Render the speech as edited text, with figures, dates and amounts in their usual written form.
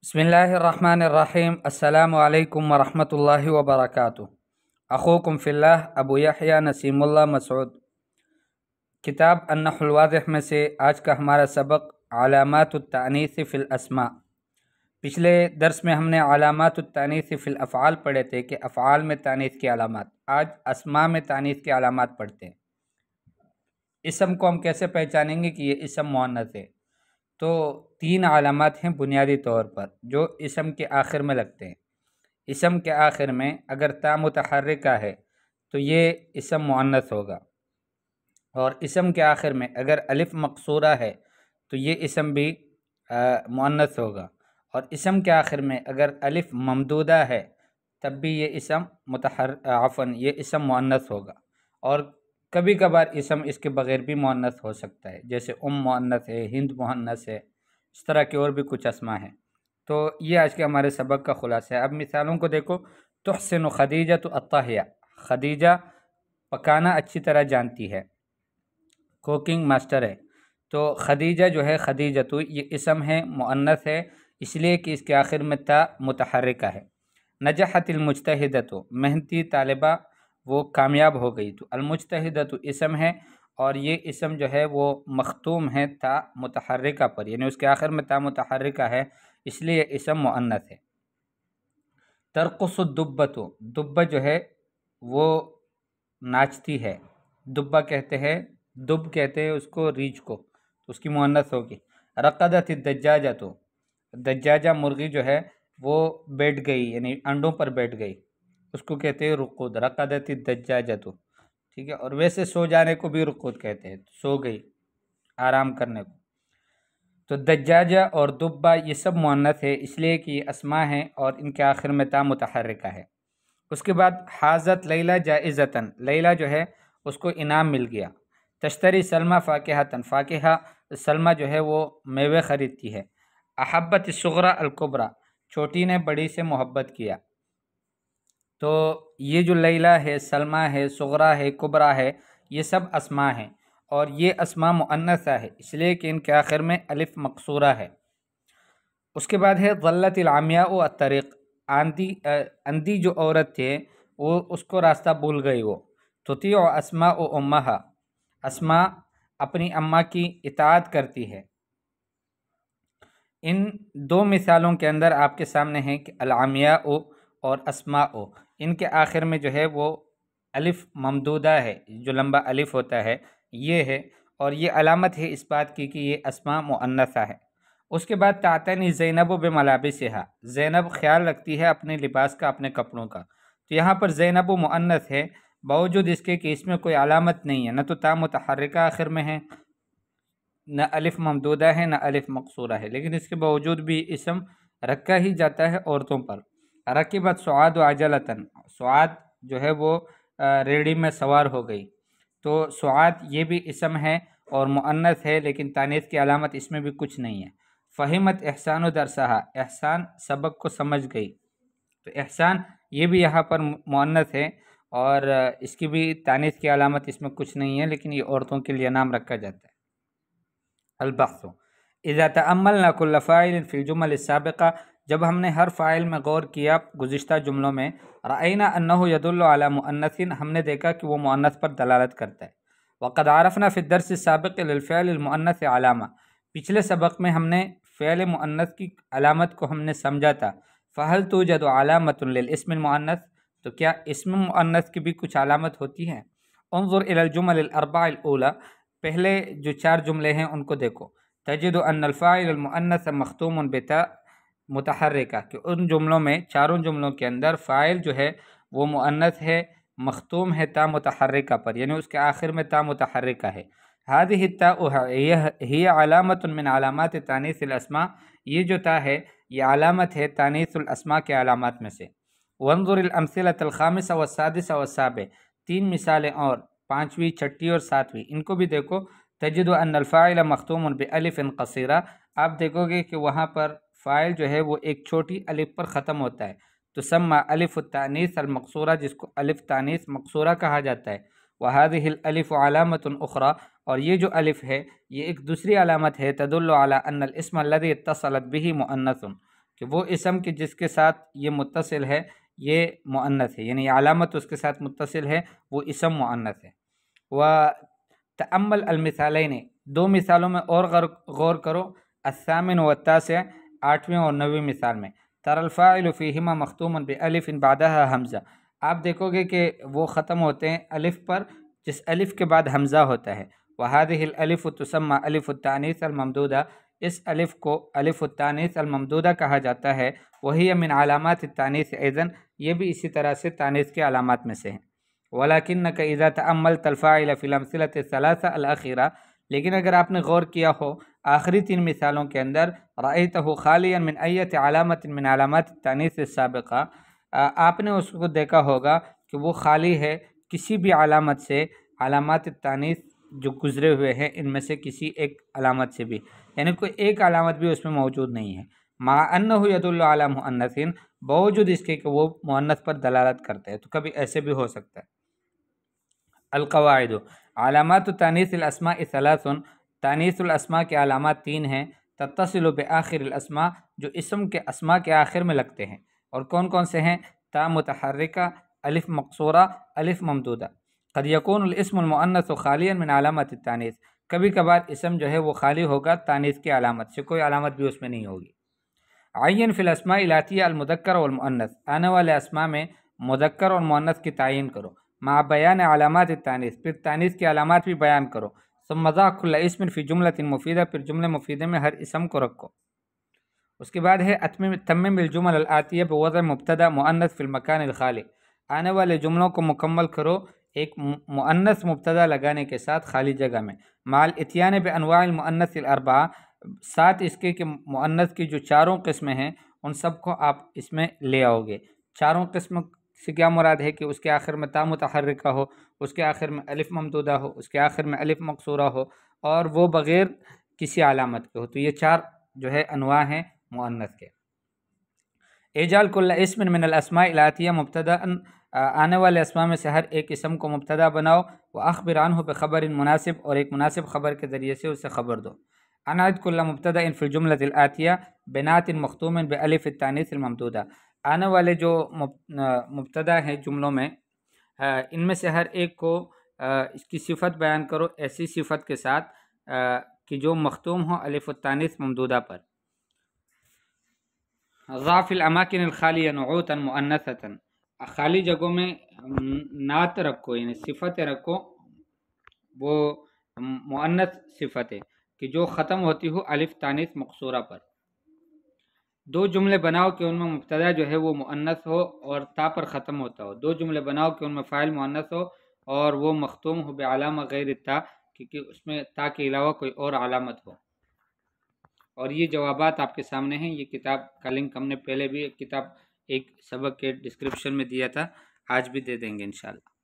بسم اللہ الرحمن الرحیم السلام علیکم ورحمۃ اللہ وبرکاتہ۔ اخوکم فی اللہ ابو یحییٰ نسیم اللہ مسعود۔ کتاب النحو الواضح میں سے آج کا ہمارا سبق علامات التانیث فی الاسماء۔ پچھلے درس میں ہم نے علامات التانیث فی الافعال پڑھے تھے کہ افعال میں تانیث کی علامات۔ آج اسماء میں تانیث کی علامات پڑھتے ہیں۔ اسم کو ہم کیسے پہچانیں گے کہ یہ اسم مؤنث ہے؟ تو تین علامات ہیں بنیادی طور پر جو اسم کے آخر میں لگتے ہیں۔ اسم کے آخر میں اگر تا متحرکہ ہے تو یہ اسم مؤنث ہوگا، اور اسم کے آخر میں اگر الف مقصورہ ہے تو یہ اسم بھی مؤنث ہوگا، اور اسم کے آخر میں اگر الف ممدودہ ہے تب بھی یہ اسم مؤنث ہوگا، اور کبھی کبھار اسم اس کے بغیر بھی مؤنث ہو سکتا ہے، جیسے مؤنث ہے، ہند مؤنث ہے، اس طرح کے اور بھی کچھ اسماء ہیں۔ تو یہ آج کے ہمارے سبق کا خلاصہ ہے۔ اب مثالوں کو دیکھو۔ تحسن خدیجہ الطہیہ، خدیجہ پکانا اچھی طرح جانتی ہے، کوکنگ ماسٹر ہے۔ تو خدیجہ جو ہے خدیجہ یہ اسم ہے، مؤنث ہے، اس لیے کہ اس کے آخر میں تا متحرکہ ہے۔ نجحت المجتہدۃ، محنتی طالبہ وہ کامیاب ہو گئی۔ تو المجتہدۃ اسم ہے، اور یہ اسم جو ہے وہ مختوم ہے تا متحرکہ پر، یعنی اس کے آخر میں تا متحرکہ ہے، اس لیے اسم مؤنث ہے۔ ترقص الدبۃ، دبہ جو ہے وہ ناچتی ہے، دبہ کہتے ہیں، دب کہتے ہیں اس کو ریچھ کو، تو اس کی مؤنث ہوگی۔ رقدت الدجاجۃ، دجاجہ مرغی جو ہے وہ بیٹھ گئی، یعنی انڈوں پر بیٹھ گئی، اس کو کہتے ہیں رقود، رقدت الدجاجۃ، ٹھیک ہے۔ اور ویسے سو جانے کو بھی رقود کہتے ہیں، سو گئی، آرام کرنے کو۔ تو دجاجہ اور دبہ یہ سب مؤنث ہے، اس لیے کہ یہ اسماء ہیں اور ان کے آخر میں تا متحرکہ ہے۔ اس کے بعد حازت لیلہ جائزتاً، لیلہ جو ہے اس کو انعام مل گیا۔ تشتری سلمیٰ فاکہتاً، فاکہہ سلمیٰ جو ہے وہ میوے خریدتی ہے۔ احبت الصغریٰ الکبریٰ، چھوٹی نے بڑی سے محبت کیا۔ تو یہ جو لیلہ ہے، سلمیٰ ہے، صغریٰ ہے، کبریٰ ہے، یہ سب اسماء ہیں، اور یہ اسماء مؤنثہ ہے، اس لیے کہ ان کے آخر میں الف مقصورہ ہے۔ اس کے بعد ہے ضلت العمیاء الطریق، اندھی جو عورت تھے وہ اس کو راستہ بھول گئی۔ وہ تطیع اسماء امہا، اسماء اپنی اماں کی اطاعت کرتی ہے۔ ان دو مثالوں کے اندر آپ کے سامنے ہیں کہ العمیاء اور اسماء، ان کے آخر میں جو ہے وہ الف ممدودہ ہے، جو لمبا الف ہوتا ہے یہ ہے، اور یہ علامت ہے اس بات کی کہ یہ اسماء مؤنثہ ہے۔ اس کے بعد تعتنی زینب بملابسہا، زینب خیال رکھتی ہے اپنے لباس کا، اپنے کپڑوں کا۔ تو یہاں پر زینب مؤنث ہے، باوجود اس کے کہ اس میں کوئی علامت نہیں ہے، نہ تو تا متحرکہ آخر میں ہے، نہ الف ممدودہ ہے، نہ الف مقصورہ ہے، لیکن اس کے باوجود بھی اسم رکھا ہی جاتا ہے عورتوں پر۔ رکبت سعاد عجلتاً، سعاد جو ہے وہ ریڑھی میں سوار ہو گئی۔ تو سعاد یہ بھی اسم ہے اور مؤنث ہے، لیکن تانیث کی علامت اس میں بھی کچھ نہیں ہے۔ فہمت احسان درسہا، احسان سبق کو سمجھ گئی۔ تو احسان یہ بھی یہاں پر مؤنث ہے، اور اس کی بھی تانیث کی علامت اس میں کچھ نہیں ہے، لیکن یہ عورتوں کے لیے نام رکھا جاتا ہے۔ البحث اذا تأملنا كل فاعل في الجمل السابقہ، جب ہم نے ہر فاعل میں غور کیا گزشتہ جملوں میں، رأینا انه يدل على مؤنث، ہم نے دیکھا کہ وہ مؤنث پر دلالت کرتا ہے۔ وقد عرفنا في الدرس السابق للفعل المؤنث علامہ، پچھلے سبق میں ہم نے فعل مؤنث کی علامت کو ہم نے سمجھا تھا۔ فهل توجد علامة للاسم المؤنث، تو کیا اسم مؤنث کی بھی کچھ علامت ہوتی ہے؟ انظر الى الجمل الاربع الاولى، پہلے جو چار جملے ہیں ان کو دیکھو۔ تجد ان الفاعل المؤنث مختوم بتا متحرکہ، کہ ان جملوں میں، چاروں جملوں کے اندر فاعل جو ہے وہ مؤنث ہے، مختوم ہے تا متحرکہ پر، یعنی اس کے آخر میں تا متحرکہ ہے۔ هذه التاء هي علامة من علامات تانیث الاسماء، یہ جو تا ہے یہ علامت ہے تانیث الاسماء کے علامات میں سے۔ وانظر الامثلة الخامسة والسادسة والسابع، تین مثالیں اور پانچویں، چھٹی اور ساتویں، ان کو بھی دیکھو۔ تجد ان الفاعل مختوم بالف قصیرہ، آپ دیکھو گے کہ وہاں پر فاعل جو ہے وہ ایک چھوٹی الف پر ختم ہوتا ہے، تو سمى الف التانیث المقصورہ، جس کو الف تانیث مقصورہ کہا جاتا ہے۔ وهذه الالف علامة اخرى، اور یہ جو الف ہے یہ ایک دوسری علامت ہے، تدل على ان الاسم الذي اتصلت به مؤنث، کہ وہ اسم کے جس کے ساتھ یہ متصل ہے یہ مؤنث ہے، یعنی علامت اس کے ساتھ متصل ہے وہ اسم مؤنث ہے۔ وتأمل المثالین، دو مثالوں میں اور غور کرو، الثامن والتاسع، 8ویں اور 9ویں مثال میں، تر الفاعل فیہما مختوما بألف بعدها حمزہ، آپ دیکھو گے کہ وہ ختم ہوتے ہیں الف پر جس الف کے بعد حمزہ ہوتا ہے۔ وهذه الالف تسمى الف التانیث الممدودہ، اس الف کو الف التانیث الممدودہ کہا جاتا ہے۔ وہی من علامات التانیث ایضا، یہ بھی اسی طرح سے تانیث کے علامات میں سے ہیں۔ ولكنك اذا تأملت الفاعل في الامثلة الثلاثة الاخيرة، لیکن اگر آپ نے غور کیا ہو آخری 3 مثالوں کے اندر، رأيته خاليا من أية علامة من علامات التانیث السابقة، آپ نے اس کو دیکھا ہوگا کہ وہ خالی ہے کسی بھی علامت سے، علامات التانیث جو گزرے ہوئے ہیں ان میں سے کسی ایک علامت سے بھی، یعنی کوئی ایک علامت بھی اس میں موجود نہیں ہے۔ مع انہ يدل على مؤنث، باوجود اس کے کہ وہ مؤنث پر دلالت کرتے ہیں، تو کبھی ایسے بھی ہو سکتا ہے۔ القواعد، علامات تانیث الاسماء ثلاث، تانیث الاسماء کے علامات 3 ہیں، تتصل بآخر الاسماء، جو اسم کے اسماء کے آخر میں لگتے ہیں، اور کون کون سے ہیں؟ تا متحرکہ، الف مقصورہ، الف ممدودہ۔ قد یکون الاسم المؤنث خالیا من علامت التانیث، کبھی کبھار اسم جو ہے وہ خالی ہوگا تانیث کی علامت سے، کوئی علامت بھی اس میں نہیں ہوگی۔ عین فی الاسماء الاتیہ المذکر والمؤنث، آنے والے اسماء میں مذکر اور مؤنث کی تعین کرو، مع بیان علامات التانیث، پھر تانیث کی علامات بھی بیان کرو، ثم ضع کل اسم فی جملۃ مفیدہ، پھر جملے مفیدے میں ہر اسم کو رکھو۔ اس کے بعد ہے تمم الجمل الآتیہ بوضع مبتدا مؤنث فی المکان الخالی، آنے والے جملوں کو مکمل کرو ایک مؤنث مبتدا لگانے کے ساتھ خالی جگہ میں، مع الاتیان بانواع المؤنث الاربعہ، ساتھ اس کے کہ مؤنث کی جو 4 قسمیں ہیں ان سب کو آپ اس میں لے آؤ گے۔ 4 قسم سے کیا مراد ہے کہ اس کے آخر میں تا متحرکہ ہو، اس کے آخر میں الف ممدودہ ہو، اس کے آخر میں الف مقصورہ ہو، اور وہ بغیر کسی علامت کے ہو، تو یہ 4 جو ہے انواع ہیں مؤنث کے۔ اجعل کل اسم من الاسماء الاتیہ مبتدا، آنے والے اسماء میں سے ہر ایک اسم کو مبتدا بناؤ، واخبر عنہ بخبر مناسب، اور ایک مناسب خبر کے ذریعے سے اسے خبر دو۔ انعد کل مبتدا فی الجملۃ الآتیہ بنات مختوم بالف التانیث الممدودہ، آنے والے جو مبتدا ہیں جملوں میں ان میں سے ہر ایک کو اس کی صفت بیان کرو، ایسی صفت کے ساتھ کہ جو مختوم ہو الف التانیث ممدودہ پر۔ ضع فی الاماکن الخالیہ نعوتا مؤنثۃ، خالی جگہوں میں نعت رکھو، یعنی صفتیں رکھو، وہ مؤنث صفتیں کہ جو ختم ہوتی ہو الف تانیث مقصورہ پر۔ 2 جملے بناؤ کہ ان میں مبتدا جو ہے وہ مؤنث ہو اور تا پر ختم ہوتا ہو۔ 2 جملے بناؤ کہ ان میں فاعل مؤنث ہو اور وہ مختوم ہو بعلامہ غیر التا، کیونکہ اس میں تا کے علاوہ کوئی اور علامت ہو۔ اور یہ جوابات آپ کے سامنے ہیں، یہ کتاب کا لنک ہم نے پہلے بھی ایک کتاب ایک سبق کے ڈسکرپشن میں دیا تھا، آج بھی دے دیں گے انشاءاللہ۔